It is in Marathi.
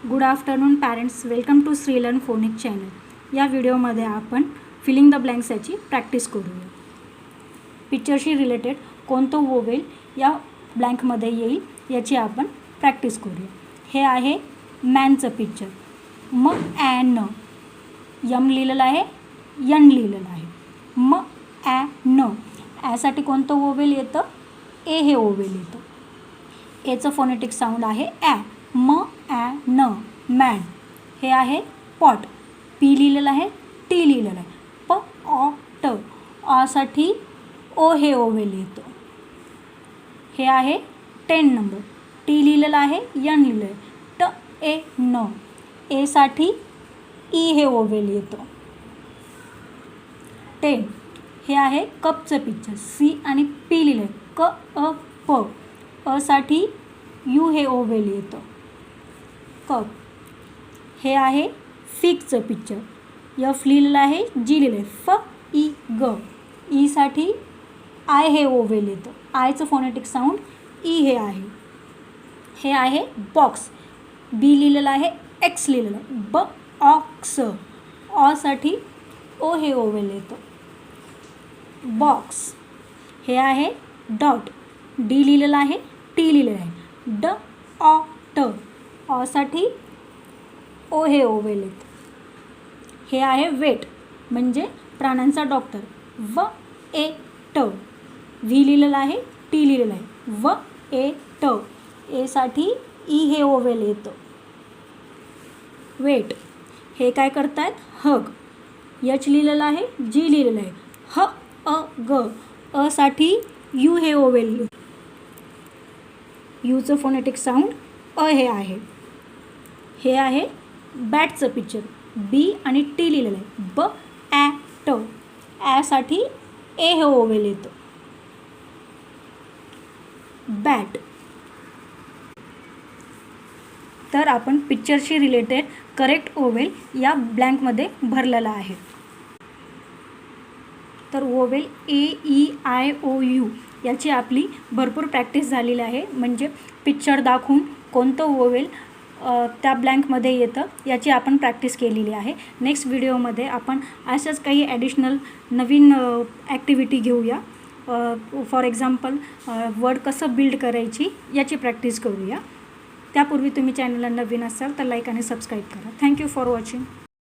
Good afternoon parents, welcome to Shrilearn phonic channel. या व्हिडिओमध्ये आपण फिलिंग द ब्लँक्स याची प्रॅक्टिस करूया. पिक्चरशी रिलेटेड कोणतं वोवेल या ब्लँकमध्ये येईल याची आपण प्रॅक्टिस करूया. हे आहे मॅनचं पिक्चर. मग ॲन यम लिहिलेलं आहे, यन लिहिलेलं आहे. मग ॲन ॲसाठी कोणतं वोवेल येतं? ए हे वोवेल येतं. एचं फोनेटिक साऊंड आहे ॲ. म ॲ न मॅन. हे आहे पॉट. पी लिहिलेलं आहे, टी लिहिलेलं आहे. प ऑ ट ऑसाठी ओ हे ओवेल येतं. हे आहे 10 नंबर. टी लिहिलेलं आहे, यन लिहिलं आहे. ट ए न एसाठी ई हे ओवेल येतं. 10 हे आहे कपचं पिक्चर. सी आणि पी लिहिलं आहे. क अ प असाठी यू हे ओवेल येतं. कप. हे आहे फिगचं पिक्चर. यफ लिहिलेलं आहे, जी लिहिलं आहे. फ ई ग ईसाठी आय हे ओवेल येतं. आयचं फोनेटिक साऊंड ई हे आहे. हे आहे बॉक्स. बी लिहिलेलं आहे, एक्स लिहिलेलं आहे. ब ऑक्स ऑसाठी ओ हे ओवेल येतं. बॉक्स. हे आहे डॉट. डी लिहिलेलं आहे, टी लिहिलेलं आहे. ड ऑ ट ऑसाठी ओ हे ओवेल येतं. हे आहे वेट म्हणजे प्राण्यांचा डॉक्टर. व ए ट व्ही लिहिलेलं आहे, टी लिहिलेलं आहे. व ए ट एसाठी ई हे ओवेल येतं. वेट. हे काय करतायत? हग. एच लिहिलेलं आहे, जी लिहिलेलं आहे. ह अ ग असाठी यू हे ओवेल येतं. यूचं फोनेटिक साऊंड अ हे आहे. हे आहे बॅटचं पिक्चर. बी आणि टी लिहिलेलं आहे. ब ॲ ट ॲसाठी ए हे ओवेल येतं. बॅट. तर आपण पिक्चरशी रिलेटेड करेक्ट ओवेल या ब्लँकमध्ये भरलेला आहे. तर vowel A E I O U याची आपली भरपूर प्रॅक्टिस झालेली आहे. म्हणजे पिक्चर दाखवून कोणतं ओवेल त्या ब्लँकमध्ये येतं याची आपण प्रॅक्टिस केलेली आहे. नेक्स्ट व्हिडिओमध्ये आपण अशाच काही ॲडिशनल नवीन ॲक्टिव्हिटी घेऊया. फॉर एक्झाम्पल वर्ड कसं बिल्ड करायची याची प्रॅक्टिस करूया. त्यापूर्वी तुम्ही चॅनलला नवीन असाल तर लाईक आणि सबस्क्राईब करा. Thank you for watching.